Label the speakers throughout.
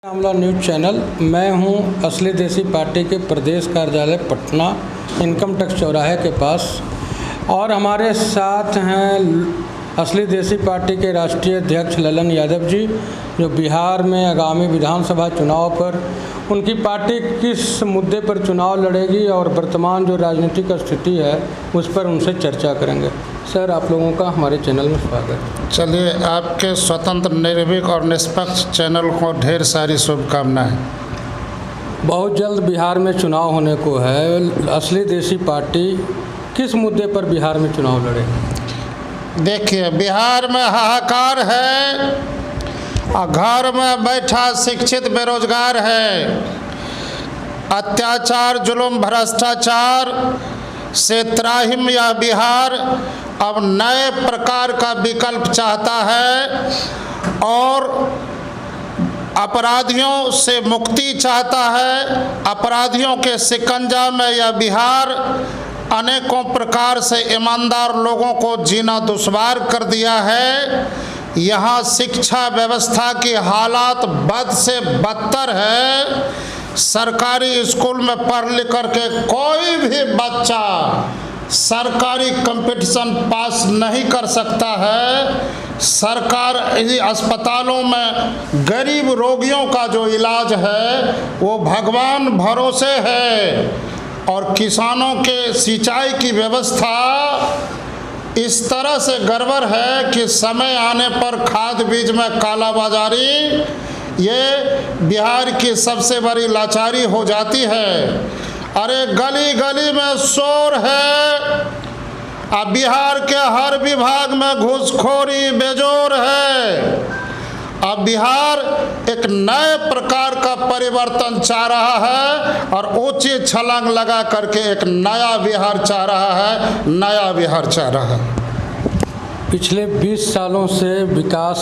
Speaker 1: Amla news channel. मैं हूं असली देसी पार्टी के प्रदेश कार्यालय पटना इनकम टैक्स चौराहे के पास, और हमारे साथ हैं असली देसी पार्टी के राष्ट्रीय अध्यक्ष ललन यादव जी, जो बिहार में आगामी विधानसभा चुनाव पर उनकी पार्टी किस मुद्दे पर चुनाव लड़ेगी और वर्तमान जो राजनीतिक स्थिति है उस पर उनसे चर्चा करेंगे। सर, आप लोगों का हमारे चैनल में स्वागत है।
Speaker 2: चलिए, आपके स्वतंत्र, निर्भीक और निष्पक्ष चैनल को ढेर सारी शुभकामनाएं।
Speaker 1: बहुत जल्द बिहार में चुनाव होने को है। असली देसी पार्टी किस मुद्दे पर बिहार में चुनाव लड़ेगी?
Speaker 2: देखिए, बिहार में हाहाकार है और घर में बैठा शिक्षित बेरोजगार है। अत्याचार, जुल्म, भ्रष्टाचार से त्राहिम यह बिहार अब नए प्रकार का विकल्प चाहता है और अपराधियों से मुक्ति चाहता है। अपराधियों के शिकंजा में यह बिहार अनेकों प्रकार से ईमानदार लोगों को जीना दुश्वार कर दिया है। यहाँ शिक्षा व्यवस्था की हालात बद से बदतर है। सरकारी स्कूल में पढ़ लिख करके कोई भी बच्चा सरकारी कंपटीशन पास नहीं कर सकता है। सरकारी अस्पतालों में गरीब रोगियों का जो इलाज है वो भगवान भरोसे है, और किसानों के सिंचाई की व्यवस्था इस तरह से गड़बड़ है कि समय आने पर खाद बीज में कालाबाजारी, ये बिहार की सबसे बड़ी लाचारी हो जाती है। अरे गली गली में शोर है, अब बिहार के हर विभाग में घूसखोरी बेजोर है। अब बिहार एक नए प्रकार का परिवर्तन चाह रहा है और ऊंची छलांग लगा करके एक नया बिहार चाह रहा है, नया बिहार चाह रहा है।
Speaker 1: पिछले 20 सालों से विकास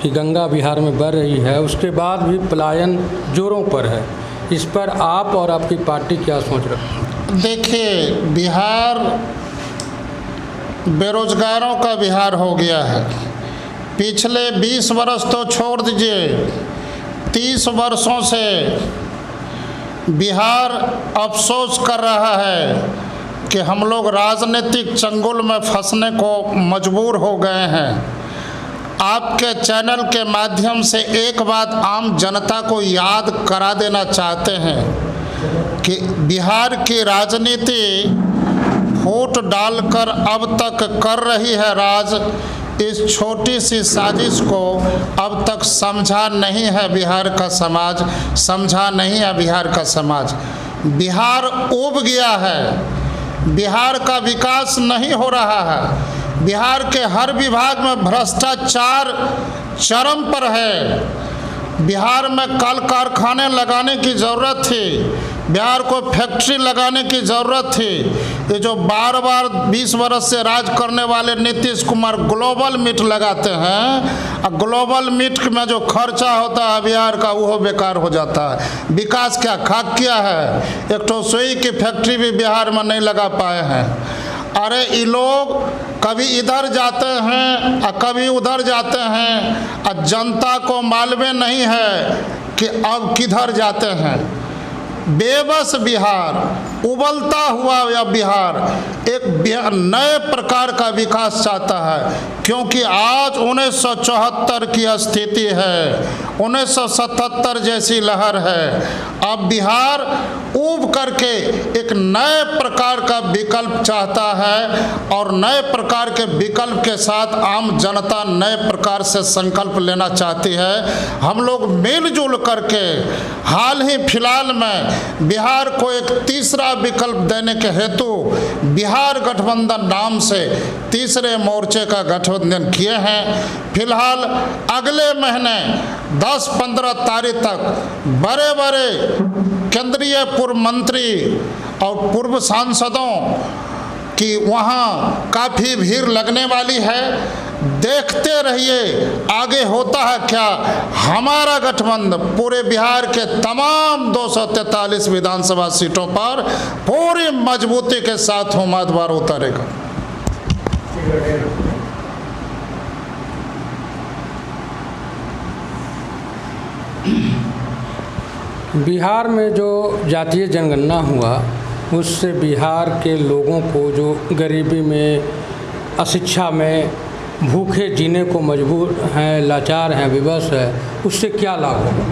Speaker 1: की गंगा बिहार में बह रही है, उसके बाद भी पलायन जोरों पर है। इस पर आप और आपकी पार्टी क्या सोच रहे हैं?
Speaker 2: देखिए, बिहार बेरोजगारों का बिहार हो गया है। पिछले 20 वर्ष तो छोड़ दीजिए, 30 वर्षों से बिहार अफसोस कर रहा है कि हम लोग राजनीतिक चंगुल में फंसने को मजबूर हो गए हैं। आपके चैनल के माध्यम से एक बात आम जनता को याद करा देना चाहते हैं कि बिहार की राजनीति फूट डालकर अब तक कर रही है राज। इस छोटी सी साजिश को अब तक समझा नहीं है बिहार का समाज, समझा नहीं है बिहार का समाज। बिहार ऊब गया है, बिहार का विकास नहीं हो रहा है। बिहार के हर विभाग में भ्रष्टाचार चरम पर है। बिहार में कल कारखाने लगाने की ज़रूरत थी, बिहार को फैक्ट्री लगाने की ज़रूरत थी। ये जो बार बार 20 वर्ष से राज करने वाले नीतीश कुमार ग्लोबल मीट लगाते हैं, और ग्लोबल मीट में जो खर्चा होता है बिहार का वो बेकार हो जाता है। विकास क्या खाक किया है? एक तो सुई की फैक्ट्री भी बिहार में नहीं लगा पाए हैं। अरे ये लोग कभी इधर जाते हैं और कभी उधर जाते हैं, और जनता को मालूम नहीं है कि अब किधर जाते हैं। बेबस बिहार, उबलता हुआ यह बिहार एक नए प्रकार का विकास चाहता है, क्योंकि आज 1974 की स्थिति है, 1977 जैसी लहर है। अब बिहार ऊब करके एक नए प्रकार का विकल्प चाहता है, और नए प्रकार के विकल्प के साथ आम जनता नए प्रकार से संकल्प लेना चाहती है। हम लोग मिलजुल करके हाल ही फिलहाल में बिहार को एक तीसरा विकल्प देने के हेतु बिहार गठबंधन नाम से तीसरे मोर्चे का गठबंधन किए हैं। फिलहाल अगले महीने 10-15 तारीख तक बड़े बड़े केंद्रीय पूर्व मंत्री और पूर्व सांसदों की वहाँ काफ़ी भीड़ लगने वाली है। देखते रहिए आगे होता है क्या। हमारा गठबंधन पूरे बिहार के तमाम 243 विधानसभा सीटों पर पूरी मजबूती के साथ उम्मीदवार उतारेगा।
Speaker 1: बिहार में जो जातीय जनगणना हुआ उससे बिहार के लोगों को जो गरीबी में, अशिक्षा में, भूखे जीने को मजबूर हैं, लाचार हैं, विवश है, उससे क्या लाभ होगा?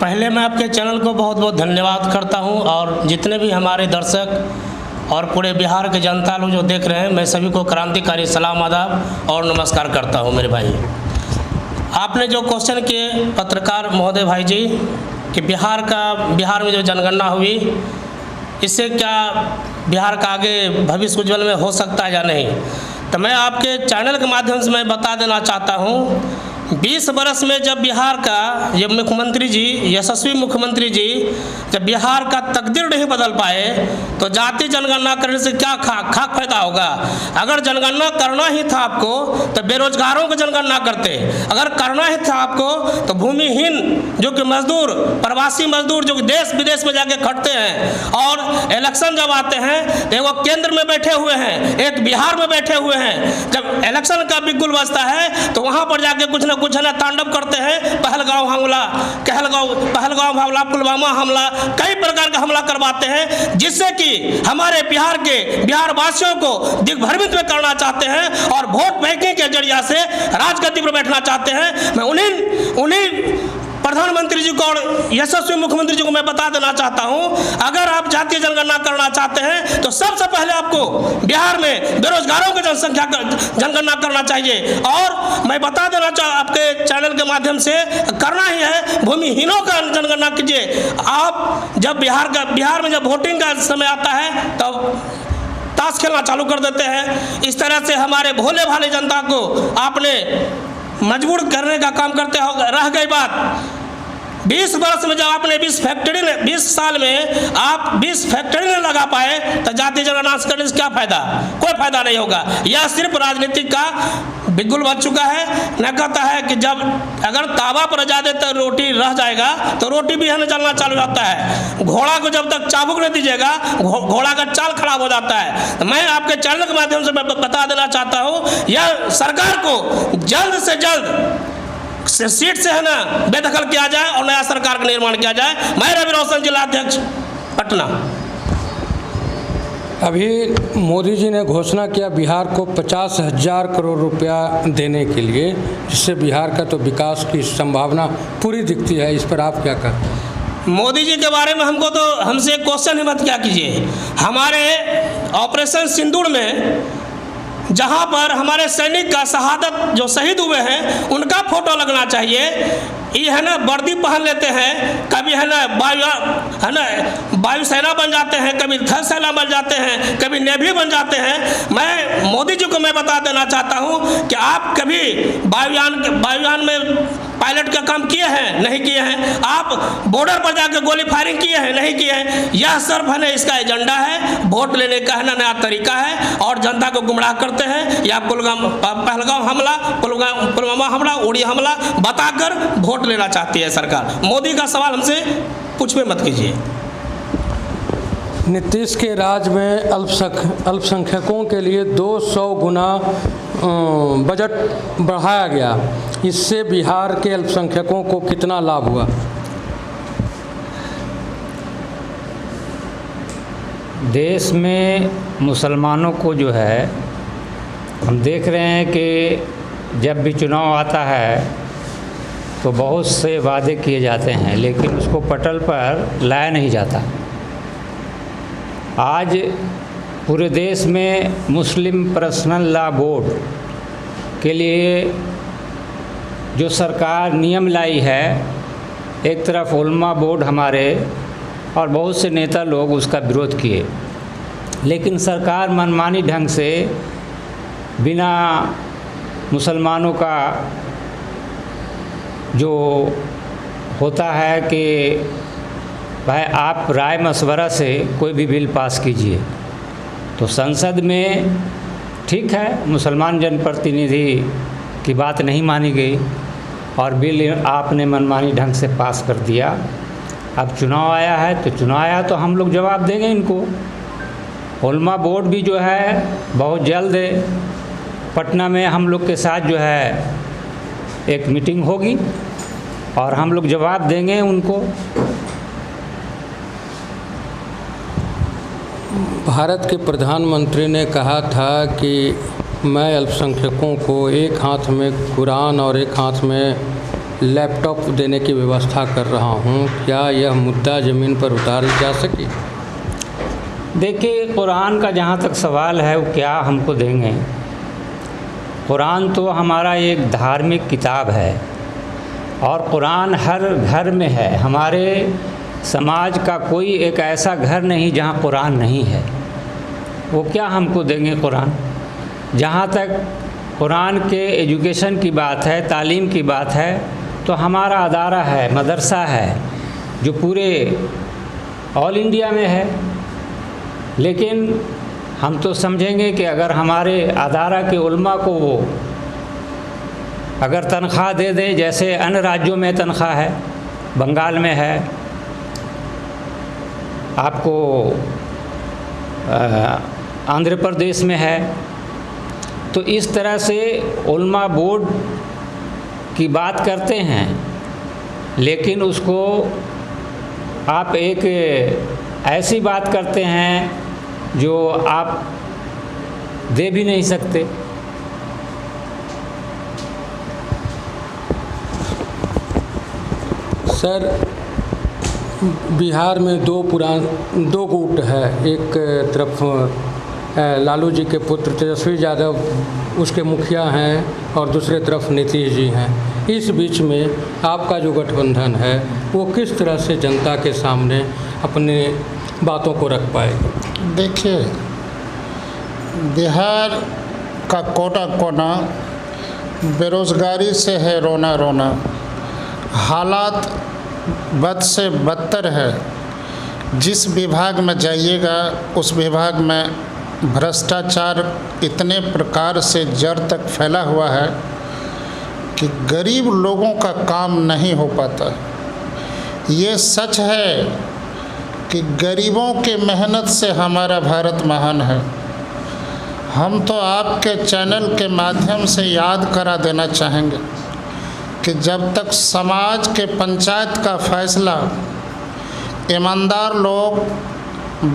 Speaker 3: पहले मैं आपके चैनल को बहुत बहुत धन्यवाद करता हूं और जितने भी हमारे दर्शक और पूरे बिहार के जनता लोग जो देख रहे हैं, मैं सभी को क्रांतिकारी सलाम, आदाब और नमस्कार करता हूं। मेरे भाई, आपने जो क्वेश्चन किए पत्रकार महोदय भाई जी कि बिहार में जो जनगणना हुई, इससे क्या बिहार का आगे भविष्य उज्ज्वल में हो सकता है या नहीं, तो मैं आपके चैनल के माध्यम से मैं बता देना चाहता हूँ 20 बरस में जब बिहार का ये मुख्यमंत्री जी, यशस्वी मुख्यमंत्री जी, जब बिहार का तकदीर नहीं बदल पाए तो जाति जनगणना करने से क्या फायदा होगा। अगर जनगणना करना ही था आपको तो बेरोजगारों की जनगणना करते, अगर करना ही था आपको तो भूमिहीन जो कि मजदूर, प्रवासी मजदूर जो कि देश विदेश में जाके खटते हैं और इलेक्शन जब आते हैं तो वो केंद्र में बैठे हुए हैं, एक बिहार में बैठे हुए हैं, जब इलेक्शन का बिगुल बजता है तो वहाँ पर जाके कुछ है ना तांडव करते हैं। पहलगांव हमला, पहलगांव हमला, पुलवामा हमला, कई प्रकार का हमला करवाते हैं, जिससे कि हमारे बिहार वासियों को दिग्भ्रमित में करना चाहते हैं और वोट बैंकिंग के जरिए से राजगद्दी पर बैठना चाहते हैं। मैं उन्हीं प्रधानमंत्री जी को और यशस्वी मुख्यमंत्री जी को मैं बता देना चाहता हूं, अगर आप जातीय जनगणना करना चाहते हैं तो सबसे पहले आपको बिहार में बेरोजगारों की जनगणना करना चाहिए। और मैं बता देना आपके चैनल के माध्यम से करना ही है, भूमिहीनों का जनगणना कीजिए। आप जब बिहार में जब वोटिंग का समय आता है तब ताश खेलना चालू कर देते हैं। इस तरह से हमारे भोले भाले जनता को आपने मजबूर करने का काम करते हो। रह गई बात 20 वर्ष में जब आपने 20 साल में आप 20 फैक्ट्री नहीं लगा पाए तो जाति जनगणना करने से क्या फायदा? कोई फायदा नहीं होगा। यह सिर्फ राजनीतिक का बिगुल बच चुका है। न कहता है कि जब अगर तावा पर ज्यादा तो रोटी रह जाएगा तो रोटी भी है ना जलना चालू जाता है। घोड़ा को जब तक चाबुक नहीं दीजिएगा घोड़ा का चाल खराब हो जाता है। तो मैं आपके चैनल के माध्यम से बता देना चाहता हूँ, यह सरकार को जल्द से जल्द सीट से है ना बेदखल किया जाए और नया सरकार का निर्माण किया जाए। मैं रवि रोशन, जिला अध्यक्ष, पटना।
Speaker 1: अभी मोदी जी ने घोषणा किया बिहार को 50,000 करोड़ रुपया देने के लिए, जिससे बिहार का तो विकास की संभावना पूरी दिखती है। इस पर आप क्या कहते हैं?
Speaker 3: मोदी जी के बारे में हमसे क्वेश्चन ही मत क्या कीजिए। हमारे ऑपरेशन सिंदूर में जहां पर हमारे सैनिक का शहादत जो शहीद हुए हैं उनका फोटो लगना चाहिए। ये है ना वर्दी पहन लेते हैं, कभी है ना वायुसेना बन जाते हैं, कभी थल सेना बन जाते हैं, कभी नेवी बन जाते हैं। मैं मोदी जी को मैं बता देना चाहता हूं कि आप कभी वायुयान में पायलट का काम किए हैं? नहीं किए हैं। आप बॉर्डर पर जाकर गोली फायरिंग किए हैं? नहीं किए हैं। यह सिर्फ है ना इसका एजेंडा है, वोट लेने का है ना नया तरीका है और जनता को गुमराह करते हैं। या पहलगांव हमला, पुलवामा हमला, उड़ी हमला बताकर वोट लेना चाहती है सरकार। मोदी का सवाल हमसे पूछवे मत कीजिए।
Speaker 1: नीतीश के राज में अल्पसंख्यकों के लिए 200 गुना बजट बढ़ाया गया। इससे बिहार के अल्पसंख्यकों को कितना लाभ हुआ?
Speaker 4: देश में मुसलमानों को जो है हम देख रहे हैं कि जब भी चुनाव आता है तो बहुत से वादे किए जाते हैं लेकिन उसको पटल पर लाया नहीं जाता। आज पूरे देश में मुस्लिम पर्सनल लॉ बोर्ड के लिए जो सरकार नियम लाई है, एक तरफ उलमा बोर्ड हमारे और बहुत से नेता लोग उसका विरोध किए, लेकिन सरकार मनमानी ढंग से बिना मुसलमानों का जो होता है कि भाई आप राय मशवरा से कोई भी बिल पास कीजिए, तो संसद में ठीक है मुसलमान जनप्रतिनिधि की बात नहीं मानी गई और बिल आपने मनमानी ढंग से पास कर दिया। अब चुनाव आया तो हम लोग जवाब देंगे इनको। उलमा बोर्ड भी जो है बहुत जल्द पटना में हम लोग के साथ जो है एक मीटिंग होगी और हम लोग जवाब देंगे उनको।
Speaker 1: भारत के प्रधानमंत्री ने कहा था कि मैं अल्पसंख्यकों को एक हाथ में कुरान और एक हाथ में लैपटॉप देने की व्यवस्था कर रहा हूं। क्या यह मुद्दा ज़मीन पर उतार जा सके?
Speaker 4: देखिए, कुरान का जहाँ तक सवाल है वो क्या हमको देंगे। कुरान तो हमारा एक धार्मिक किताब है और कुरान हर घर में है। हमारे समाज का कोई एक ऐसा घर नहीं जहाँ कुरान नहीं है। वो क्या हमको देंगे कुरान? जहाँ तक कुरान के एजुकेशन की बात है, तालीम की बात है, तो हमारा अदारा है, मदरसा है जो पूरे ऑल इंडिया में है। लेकिन हम तो समझेंगे कि अगर हमारे अदारा के उलमा को वो अगर तनख्वाह दे दें, जैसे अन्य राज्यों में तनख्वाह है, बंगाल में है, आपको आंध्र प्रदेश में है, तो इस तरह से उलमा बोर्ड की बात करते हैं, लेकिन उसको आप एक ऐसी बात करते हैं जो आप दे भी नहीं सकते।
Speaker 1: सर, बिहार में दो गुट है। एक तरफ लालू जी के पुत्र तेजस्वी यादव उसके मुखिया हैं और दूसरे तरफ नीतीश जी हैं। इस बीच में आपका जो गठबंधन है वो किस तरह से जनता के सामने अपने बातों को रख पाएगा?
Speaker 2: देखिए, बिहार का कोना कोना बेरोज़गारी से है रोना रोना। हालात बद से बदतर है। जिस विभाग में जाइएगा उस विभाग में भ्रष्टाचार इतने प्रकार से जड़ तक फैला हुआ है कि गरीब लोगों का काम नहीं हो पाता। ये सच है कि गरीबों के मेहनत से हमारा भारत महान है। हम तो आपके चैनल के माध्यम से याद करा देना चाहेंगे कि जब तक समाज के पंचायत का फैसला ईमानदार लोग,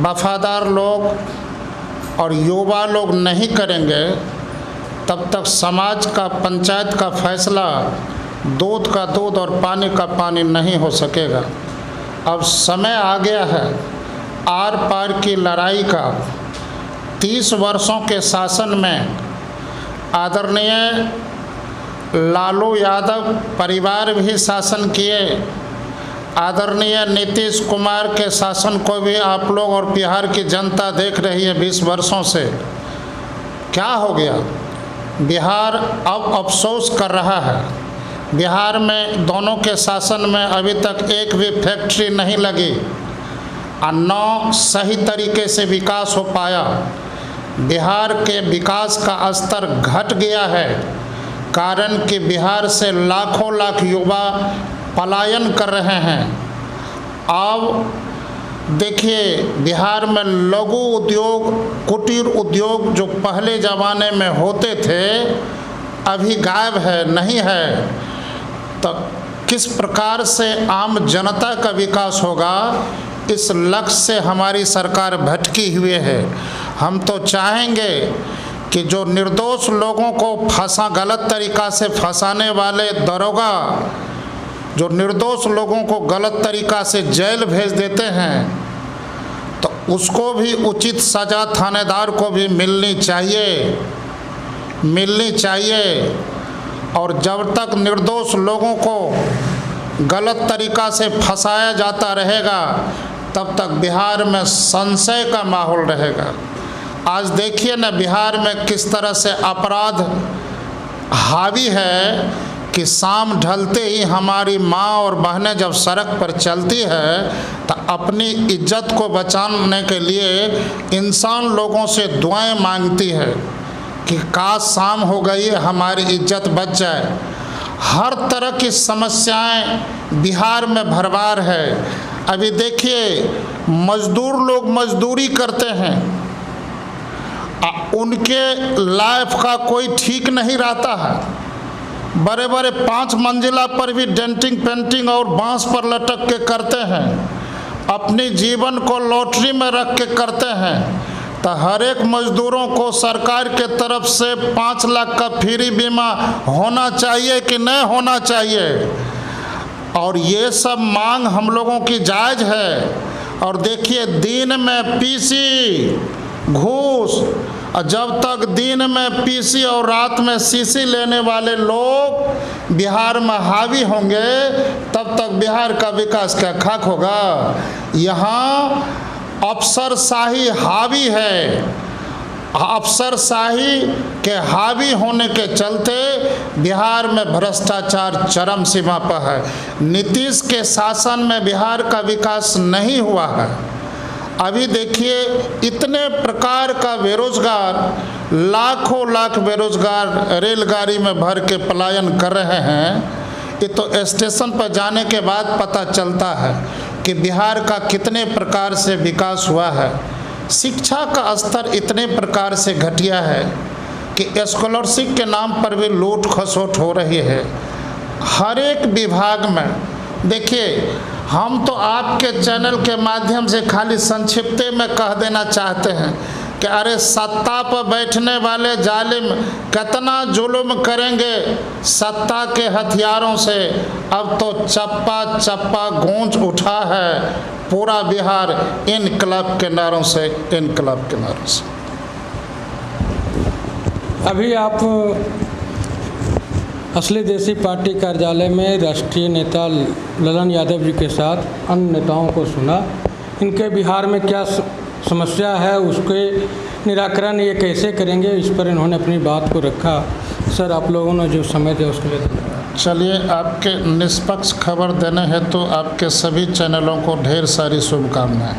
Speaker 2: वफादार लोग और युवा लोग नहीं करेंगे, तब तक समाज का पंचायत का फैसला दूध का दूध और पानी का पानी नहीं हो सकेगा। अब समय आ गया है आर पार की लड़ाई का। 30 वर्षों के शासन में आदरणीय लालू यादव परिवार भी शासन किए, आदरणीय नीतीश कुमार के शासन को भी आप लोग और बिहार की जनता देख रही है 20 वर्षों से। क्या हो गया? बिहार अब अफसोस कर रहा है। बिहार में दोनों के शासन में अभी तक एक भी फैक्ट्री नहीं लगी और न सही तरीके से विकास हो पाया। बिहार के विकास का स्तर घट गया है, कारण कि बिहार से लाखों लाख युवा पलायन कर रहे हैं। अब देखिए, बिहार में लघु उद्योग, कुटीर उद्योग जो पहले ज़माने में होते थे अभी गायब है, नहीं है। तो किस प्रकार से आम जनता का विकास होगा, इस लक्ष्य से हमारी सरकार भटकी हुई है। हम तो चाहेंगे कि जो निर्दोष लोगों को गलत तरीक़ा से फंसाने वाले दरोगा, जो निर्दोष लोगों को गलत तरीक़ा से जेल भेज देते हैं, तो उसको भी उचित सज़ा थानेदार को भी मिलनी चाहिए। और जब तक निर्दोष लोगों को गलत तरीक़ा से फंसाया जाता रहेगा, तब तक बिहार में संशय का माहौल रहेगा। आज देखिए ना, बिहार में किस तरह से अपराध हावी है कि शाम ढलते ही हमारी माँ और बहनें जब सड़क पर चलती है तो अपनी इज्जत को बचाने के लिए इंसान लोगों से दुआएं मांगती है कि काश शाम हो गई, हमारी इज्जत बच जाए। हर तरह की समस्याएं बिहार में भरमार है। अभी देखिए, मज़दूर लोग मज़दूरी करते हैं, उनके लाइफ का कोई ठीक नहीं रहता है। बड़े बड़े 5 मंजिला पर भी डेंटिंग पेंटिंग और बांस पर लटक के करते हैं। अपनी जीवन को लॉटरी में रख के करते हैं, तो हर एक मजदूरों को सरकार के तरफ से 5 लाख का फ्री बीमा होना चाहिए कि नहीं होना चाहिए। और ये सब मांग हम लोगों की जायज़ है। और देखिए, दिन में पीसी घूस, और जब तक दिन में पीसी और रात में सीसी लेने वाले लोग बिहार में हावी होंगे, तब तक बिहार का विकास क्या खाक होगा। यहाँ अफसरशाही हावी है। अफसरशाही के हावी होने के चलते बिहार में भ्रष्टाचार चरम सीमा पर है। नीतीश के शासन में बिहार का विकास नहीं हुआ है। अभी देखिए, इतने प्रकार का बेरोजगार, लाखों लाख बेरोजगार रेलगाड़ी में भर के पलायन कर रहे हैं। ये तो स्टेशन पर जाने के बाद पता चलता है कि बिहार का कितने प्रकार से विकास हुआ है। शिक्षा का स्तर इतने प्रकार से घटिया है कि स्कॉलरशिप के नाम पर भी लूट खसोट हो रही है हर एक विभाग में। देखिए, हम तो आपके चैनल के माध्यम से खाली संक्षिप्त में कह देना चाहते हैं कि अरे सत्ता पर बैठने वाले जालिम कितना जुल्म करेंगे सत्ता के हथियारों से। अब तो चप्पा चप्पा गूंज उठा है पूरा बिहार इनकलाब के नारों से, इनकलाब के नारों से।
Speaker 1: अभी आप असली देसी पार्टी कार्यालय में राष्ट्रीय नेता ललन यादव जी के साथ अन्य नेताओं को सुना। इनके बिहार में क्या समस्या है, उसके निराकरण ये कैसे करेंगे, इस पर इन्होंने अपनी बात को रखा। सर, आप लोगों ने जो समय दिया उसके लिए धन्यवाद।
Speaker 2: चलिए, आपके निष्पक्ष खबर देने हेतु आपके सभी चैनलों को ढेर सारी शुभकामनाएं।